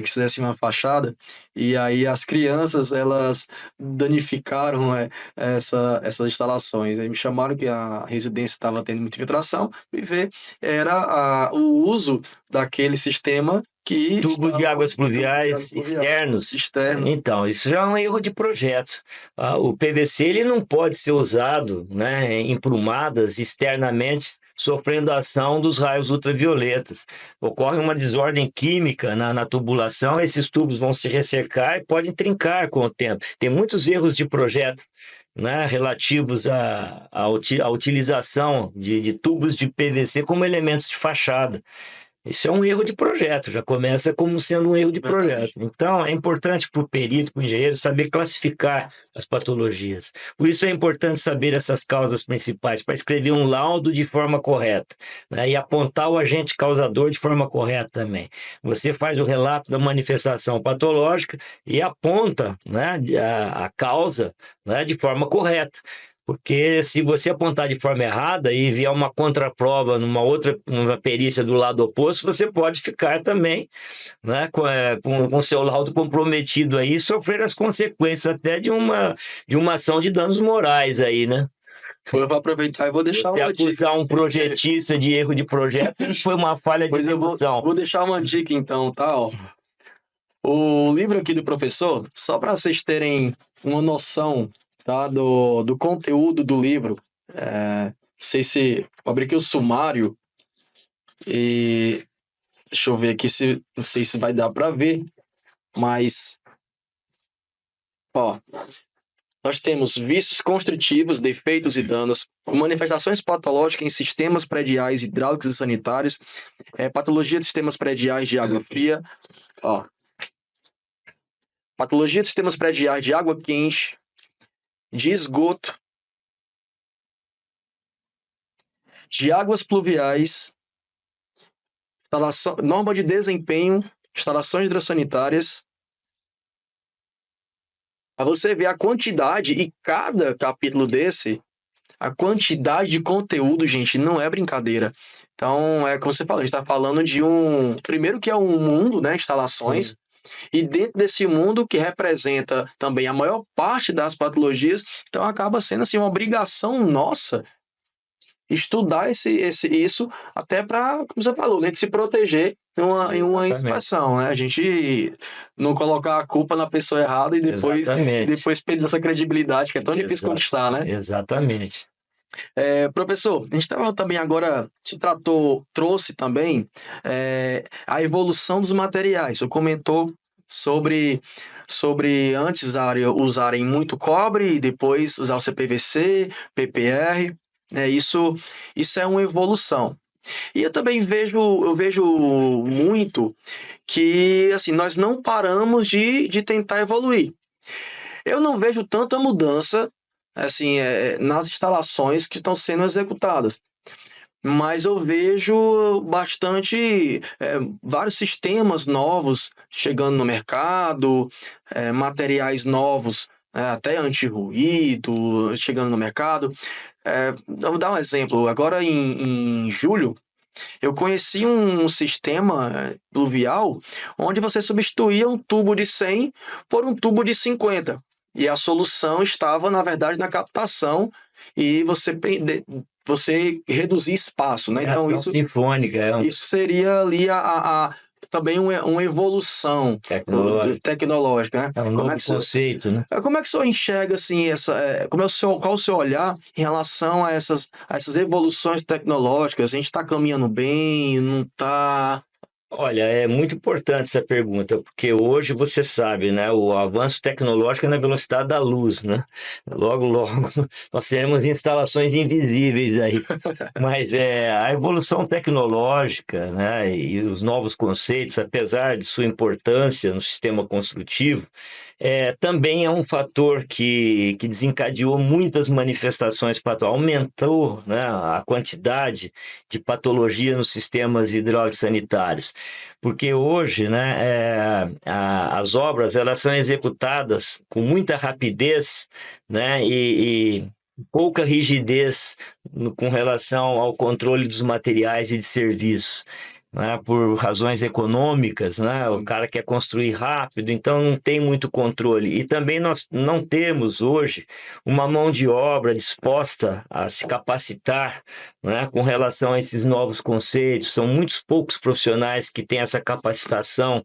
fizesse uma fachada e aí as crianças elas danificaram essas instalações. Aí me chamaram que a residência estava tendo muita infiltração e ver era o uso daquele sistema que Tubo de estava águas tubo de água pluviais pluvial externos. externo. Então, isso já é um erro de projeto. O PVC ele não pode ser usado, né, em prumadas externamente, sofrendo a ação dos raios ultravioletas. Ocorre uma desordem química na tubulação, esses tubos vão se ressecar e podem trincar com o tempo. Tem muitos erros de projeto, né, relativos à utilização de tubos de PVC como elementos de fachada. Isso é um erro de projeto, já começa como sendo um erro de projeto. Verdade. Então, é importante para o perito, para o engenheiro, saber classificar as patologias. Por isso é importante saber essas causas principais, para escrever um laudo de forma correta, né, e apontar o agente causador de forma correta também. Você faz o relato da manifestação patológica e aponta, né, a causa, né, de forma correta. Porque se você apontar de forma errada e vier uma contraprova uma perícia do lado oposto, você pode ficar também, né, com seu laudo comprometido aí, e sofrer as consequências até de uma ação de danos morais aí, né? Eu vou aproveitar e vou deixar Você uma dica. acusar um projetista de erro de projeto foi uma falha de Pois eu vou, execução. vou deixar uma dica então, tá? Ó. O livro aqui do professor, só para vocês terem uma noção, tá? Do conteúdo do livro. Não sei se. Vou abrir aqui o sumário e. Deixa eu ver aqui se. Não sei se vai dar para ver, mas. Ó. Nós temos vícios construtivos, defeitos e danos, manifestações patológicas em sistemas prediais hidráulicos e sanitários, patologia de sistemas prediais de água fria, ó, patologia de sistemas prediais de água quente, de esgoto, de águas pluviais, norma de desempenho, instalações hidrossanitárias. Para você ver a quantidade, e cada capítulo desse, a quantidade de conteúdo, gente, não é brincadeira. Então, é como você falou, a gente está falando de primeiro que é um mundo, né, instalações, Sim. e dentro desse mundo que representa também a maior parte das patologias, então acaba sendo assim uma obrigação nossa estudar isso até para, como você falou, a gente se proteger em uma Exatamente. inspeção, né? A gente não colocar a culpa na pessoa errada e depois, Exatamente. perder essa credibilidade que é tão difícil conquistar, né? Exatamente. Professor, a gente estava também agora, trouxe também a evolução dos materiais. Você comentou sobre, antes usarem muito cobre e depois usar o CPVC, PPR. Isso é uma evolução. E eu vejo muito que assim, nós não paramos de tentar evoluir. Eu não vejo tanta mudança assim, nas instalações que estão sendo executadas. Mas eu vejo vários sistemas novos chegando no mercado, materiais novos, até anti-ruído, chegando no mercado. Vou dar um exemplo. Agora, em julho, eu conheci um sistema pluvial onde você substituía um tubo de 100 por um tubo de 50. E a solução estava, na verdade, na captação e você reduzir espaço, né? Então, Reação sinfônica é isso seria ali também uma evolução tecnológica, né? um novo conceito, né? Como é que o senhor enxerga assim qual o seu olhar em relação a essas evoluções tecnológicas? A gente está caminhando bem, não está? Olha, é muito importante essa pergunta, porque hoje você sabe, né, o avanço tecnológico é na velocidade da luz, né? Logo, logo, nós teremos instalações invisíveis aí. Mas a evolução tecnológica, né, e os novos conceitos, apesar de sua importância no sistema construtivo, também é um fator que desencadeou muitas manifestações aumentou, né, a quantidade de patologia nos sistemas hidráulicos sanitários. Porque hoje, né, as obras elas são executadas com muita rapidez, né, e pouca rigidez com relação ao controle dos materiais e de serviços. Né, por razões econômicas, né, o cara quer construir rápido, então não tem muito controle. E também nós não temos hoje uma mão de obra disposta a se capacitar, né, com relação a esses novos conceitos. São muitos poucos profissionais que têm essa capacitação,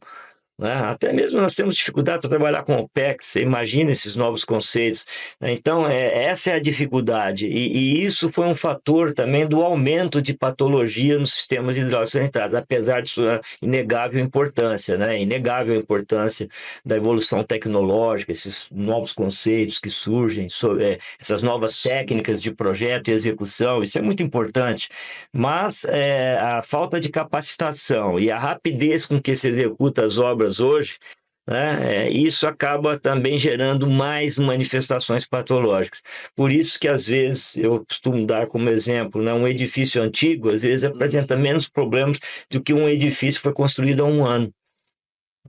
né? Até mesmo nós temos dificuldade para trabalhar com OPEX, você imagina esses novos conceitos, né? Então, essa é a dificuldade, e isso foi um fator também do aumento de patologia nos sistemas hidráulicos sanitários, apesar de sua inegável importância, né? Inegável a importância da evolução tecnológica, esses novos conceitos que surgem, essas novas técnicas de projeto e execução, isso é muito importante, mas a falta de capacitação e a rapidez com que se executa as obras hoje, né, isso acaba também gerando mais manifestações patológicas. Por isso que, às vezes, eu costumo dar como exemplo, né, um edifício antigo, às vezes, apresenta menos problemas do que um edifício que foi construído há um ano.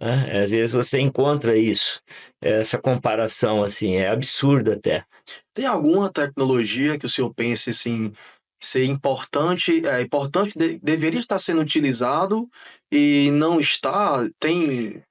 Né? Às vezes você encontra isso, essa comparação, assim, é absurda até. Tem alguma tecnologia que o senhor pense assim ser importante, deveria estar sendo utilizado e não está? Tem.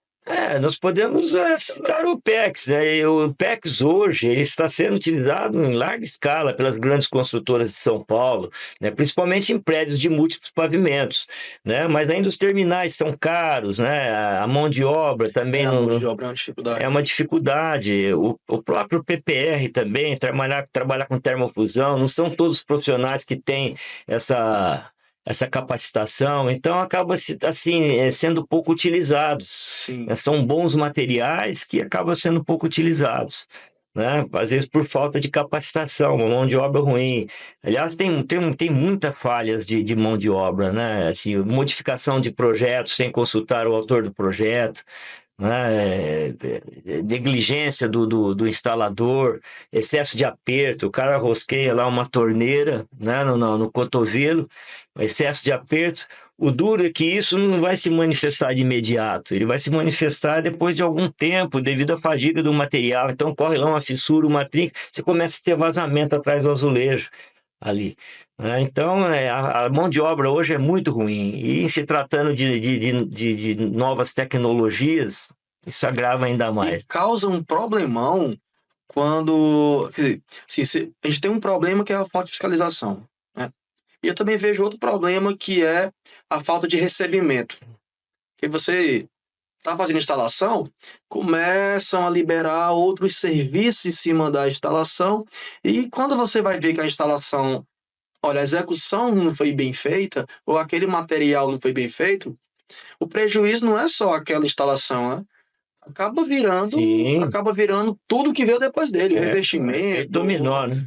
Nós podemos citar o PEX, né? E o PEX hoje ele está sendo utilizado em larga escala pelas grandes construtoras de São Paulo, né? Principalmente em prédios de múltiplos pavimentos, né? Mas ainda os terminais são caros, né? A mão de obra também A mão não, de obra é uma dificuldade. é uma dificuldade. O próprio PPR também, trabalhar com termofusão, não são todos os profissionais que têm essa capacitação, então acaba assim, sendo pouco utilizados. Sim. São bons materiais que acabam sendo pouco utilizados. Né? Às vezes por falta de capacitação, uma mão de obra ruim. Aliás, tem muitas falhas de mão de obra, né? Assim, modificação de projetos sem consultar o autor do projeto, né? Negligência do instalador, excesso de aperto, o cara rosqueia lá uma torneira, né, no cotovelo, excesso de aperto. O duro é que isso não vai se manifestar de imediato, ele vai se manifestar depois de algum tempo, devido à fadiga do material. Então corre lá uma fissura, uma trinca, você começa a ter vazamento atrás do azulejo ali. Então, a mão de obra hoje é muito ruim. E em se tratando de novas tecnologias, isso agrava ainda mais. E causa um problemão quando. Quer dizer, assim, a gente tem um problema que é a falta de fiscalização. Né? E eu também vejo outro problema, que é a falta de recebimento. Que você está fazendo instalação, começam a liberar outros serviços em cima da instalação, e quando você vai ver que a instalação, olha, a execução não foi bem feita, ou aquele material não foi bem feito, o prejuízo não é só aquela instalação, né? Sim, Acaba virando tudo que veio depois dele, o é revestimento. dominó, né?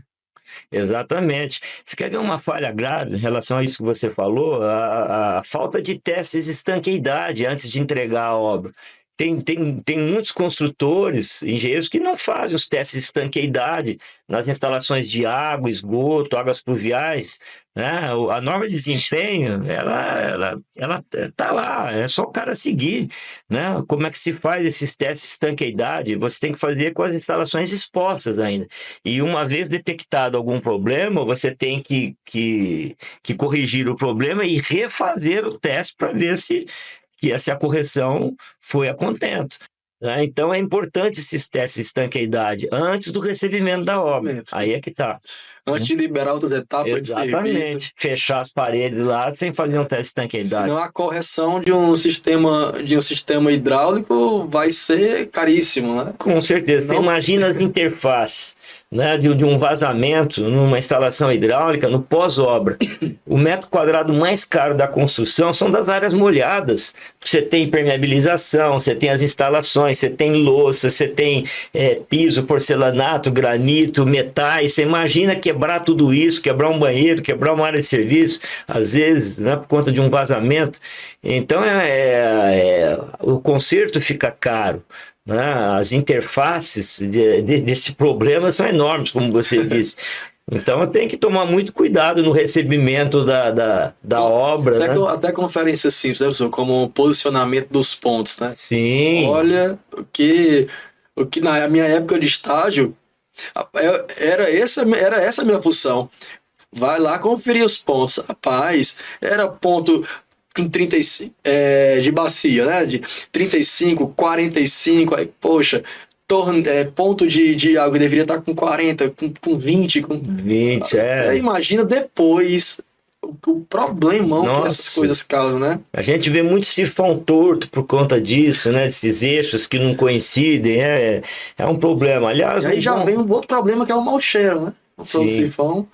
Exatamente. Você quer ver uma falha grave em relação a isso que você falou? A falta de testes de estanqueidade antes de entregar a obra. Tem muitos construtores, engenheiros, que não fazem os testes de estanqueidade nas instalações de água, esgoto, águas pluviais, né? A norma de desempenho, ela tá lá, é só o cara seguir, né? Como é que se faz esses testes de estanqueidade? Você tem que fazer com as instalações expostas ainda. E uma vez detectado algum problema, você tem que corrigir o problema e refazer o teste para ver se essa correção foi a contento, né? Então é importante esses testes de estanqueidade antes do recebimento da obra. Aí é que está. Antes de liberar outras etapas de serviço. Exatamente. Fechar as paredes lá sem fazer um teste de estanqueidade. Senão a correção de um sistema hidráulico vai ser caríssimo, né? Com certeza. Você imagina as interfaces, né, de um vazamento numa instalação hidráulica no pós-obra. O metro quadrado mais caro da construção são das áreas molhadas. Você tem impermeabilização, você tem as instalações, você tem louça, você tem piso, porcelanato, granito, metais. Você imagina quebrar tudo isso, quebrar um banheiro, quebrar uma área de serviço, às vezes, né, por conta de um vazamento. Então, o conserto fica caro. As interfaces desse problema são enormes, como você disse. Então tem que tomar muito cuidado no recebimento da obra. Até conferências simples, né, professor? Como o posicionamento dos pontos, né? Sim. Olha, o que na minha época de estágio, era essa a minha função. Vai lá conferir os pontos. Rapaz, era ponto com 35, de bacia, né? De 35, 45, aí, poxa, ponto de água deveria estar com 40, com 20. 20, imagina depois o problemão que essas coisas causam, né? A gente vê muito sifão torto por conta disso, né? Esses eixos que não coincidem, é um problema. Aliás, e aí já vem um outro problema, que é o mau cheiro, né? O sifão.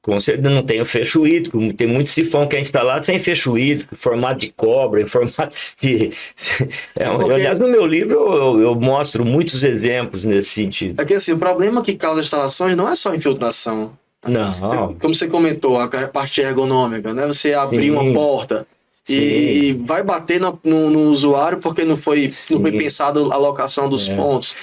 Com certeza não tem o fecho hídrico, tem muito sifão que é instalado sem fecho hídrico, em formato de cobra, em formato de... Aliás, no meu livro eu mostro muitos exemplos nesse sentido. É que assim, o problema que causa instalações não é só infiltração. Não. Como você comentou, a parte ergonômica, né? Você abrir uma porta e vai bater no usuário porque não foi pensado a alocação dos pontos.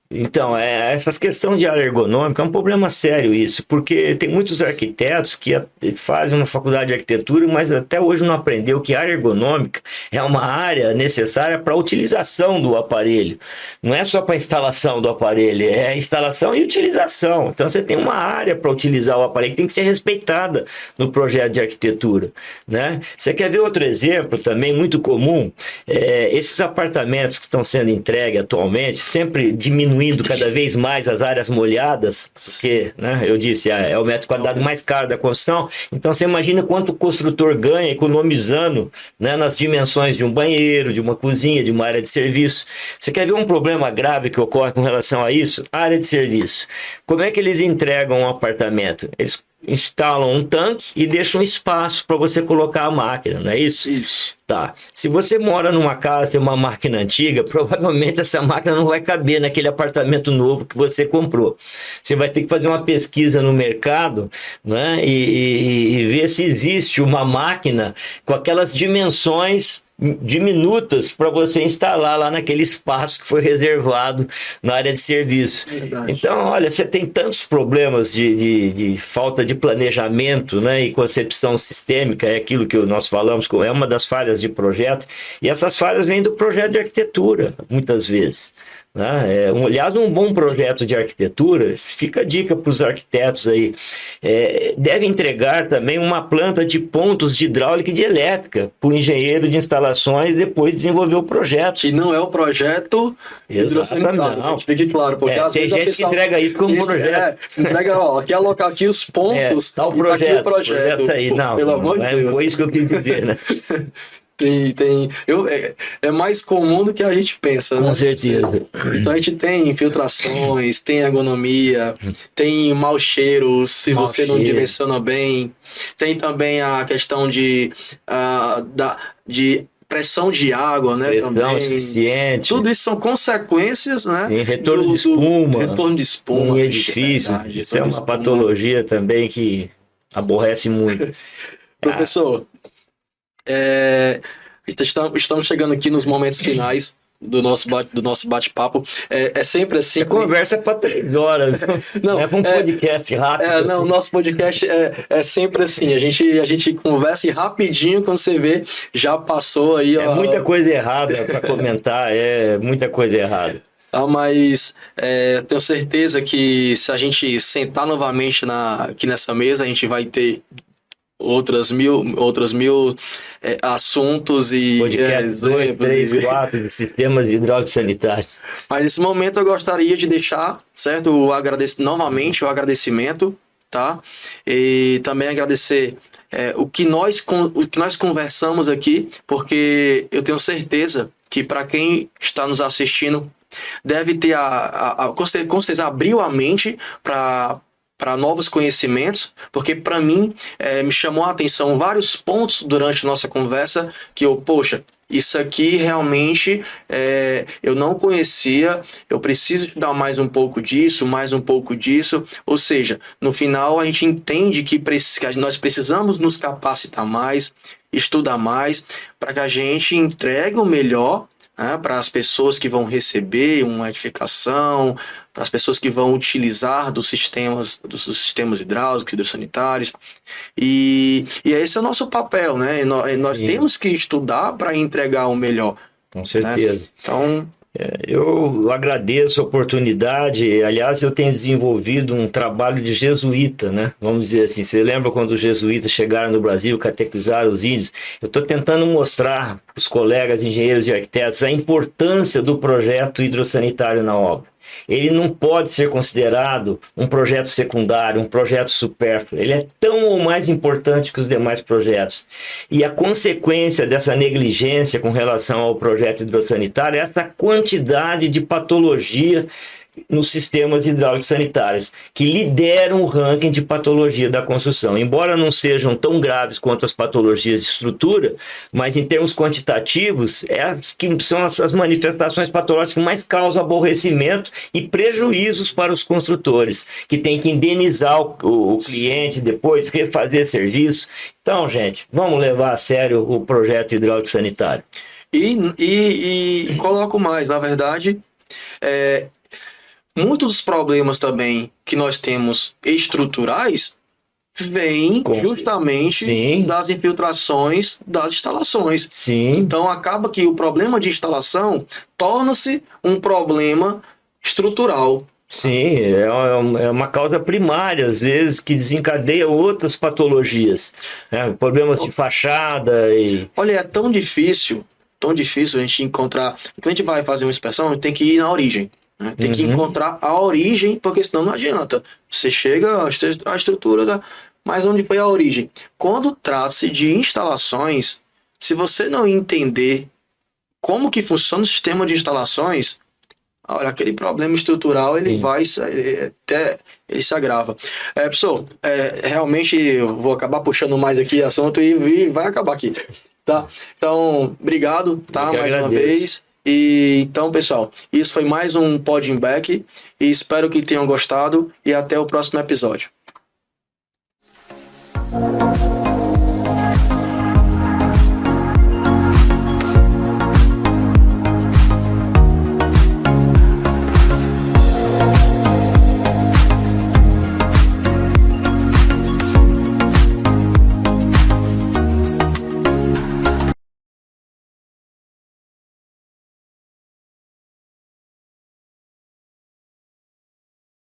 Então, essas questões de área ergonômica é um problema sério isso, porque tem muitos arquitetos que fazem uma faculdade de arquitetura, mas até hoje não aprendeu que a área ergonômica é uma área necessária para a utilização do aparelho. Não é só para a instalação do aparelho, é instalação e utilização. Então, você tem uma área para utilizar o aparelho que tem que ser respeitada no projeto de arquitetura, né? Você quer ver outro exemplo também muito comum? Esses apartamentos que estão sendo entregues atualmente, sempre diminuindo cada vez mais as áreas molhadas, porque, né, eu disse, é o metro quadrado mais caro da construção. Então você imagina quanto o construtor ganha economizando, né, nas dimensões de um banheiro, de uma cozinha, de uma área de serviço. Você quer ver um problema grave que ocorre com relação a isso? Área de serviço. Como é que eles entregam um apartamento? Eles instalam um tanque e deixam um espaço para você colocar a máquina, não é isso? Isso. Tá. Se você mora numa casa, tem uma máquina antiga, provavelmente essa máquina não vai caber naquele apartamento novo que você comprou. Você vai ter que fazer uma pesquisa no mercado, né, e ver se existe uma máquina com aquelas dimensões diminutas para você instalar lá naquele espaço que foi reservado na área de serviço. Verdade. Então, olha, você tem tantos problemas de falta de planejamento, né, e concepção sistêmica, é aquilo que nós falamos, é uma das falhas de projeto, e essas falhas vêm do projeto de arquitetura, muitas vezes, Né? Aliás, um bom projeto de arquitetura, fica a dica para os arquitetos aí, deve entregar também uma planta de pontos de hidráulica e de elétrica para o engenheiro de instalações depois desenvolver o projeto. Que não é o projeto hidrossanitário, não. Que fique claro, porque às vezes tem gente que entrega isso como projeto. Entrega, ó, quer alocar aqui os pontos, tá o e projeto, tá aqui o projeto. Projeto aí. Não, pelo amor de Deus. Foi isso que eu quis dizer, né? É mais comum do que a gente pensa, né? Com certeza. Então a gente tem infiltrações, tem ergonomia, tem mau cheiro se você não dimensiona bem, tem também a questão de pressão de água, né? Pressão também. suficiente. Tudo isso são consequências, né? Tem retorno de espuma. Retorno de espuma. Em edifícios. Isso é uma patologia também que aborrece muito. Professor, estamos chegando aqui nos momentos finais do nosso bate-papo. É sempre assim. Você conversa para 3 horas. Não é para um podcast rápido. Não, nosso podcast é sempre assim. A gente conversa e rapidinho, quando você vê, já passou aí. Muita coisa errada para comentar. Muita coisa errada. Mas tenho certeza que se a gente sentar novamente aqui nessa mesa, a gente vai ter outros mil assuntos e podcast 2, 3, 4 de sistemas hidráulicos sanitários. Mas nesse momento eu gostaria de deixar, certo, novamente o agradecimento, tá? E também agradecer o que nós conversamos aqui, porque eu tenho certeza que para quem está nos assistindo deve ter com certeza abriu a mente para novos conhecimentos, porque para mim me chamou a atenção vários pontos durante a nossa conversa que isso aqui realmente eu não conhecia, eu preciso estudar mais um pouco disso, ou seja, no final a gente entende que nós precisamos nos capacitar mais, estudar mais, para que a gente entregue o melhor para as pessoas que vão receber uma edificação, para as pessoas que vão utilizar dos sistemas hidráulicos, hidrossanitários. E esse é o nosso papel, né? Nós temos que estudar para entregar o melhor. Com certeza. Né? Então, eu agradeço a oportunidade. Aliás, eu tenho desenvolvido um trabalho de jesuíta, né? Vamos dizer assim, você lembra quando os jesuítas chegaram no Brasil, catequizaram os índios? Eu estou tentando mostrar para os colegas engenheiros e arquitetos a importância do projeto hidrossanitário na obra. Ele não pode ser considerado um projeto secundário, um projeto supérfluo. Ele é tão ou mais importante que os demais projetos. E a consequência dessa negligência com relação ao projeto hidrossanitário é essa quantidade de patologia nos sistemas hidráulicos sanitários, que lideram o ranking de patologia da construção. Embora não sejam tão graves quanto as patologias de estrutura, mas em termos quantitativos, são as manifestações patológicas que mais causam aborrecimento e prejuízos para os construtores, que têm que indenizar o cliente depois, refazer serviço. Então, gente, vamos levar a sério o projeto hidráulico sanitário. E coloco mais, na verdade, muitos dos problemas também que nós temos estruturais vêm justamente das infiltrações das instalações. Sim. Então acaba que o problema de instalação torna-se um problema estrutural. Sim, é uma causa primária, às vezes, que desencadeia outras patologias. Problemas de fachada e... Olha, é tão difícil a gente encontrar... Quando a gente vai fazer uma inspeção, a gente tem que ir na origem. Tem que encontrar a origem, porque senão não adianta. Você chega, a estrutura, mas onde foi a origem? Quando trata-se de instalações, se você não entender como que funciona o sistema de instalações, olha, aquele problema estrutural, ele se agrava. Pessoal, realmente eu vou acabar puxando mais aqui assunto e vai acabar aqui. Tá? Então, obrigado, tá? Mais uma vez. E então, pessoal, isso foi mais um Pod Back e espero que tenham gostado e até o próximo episódio.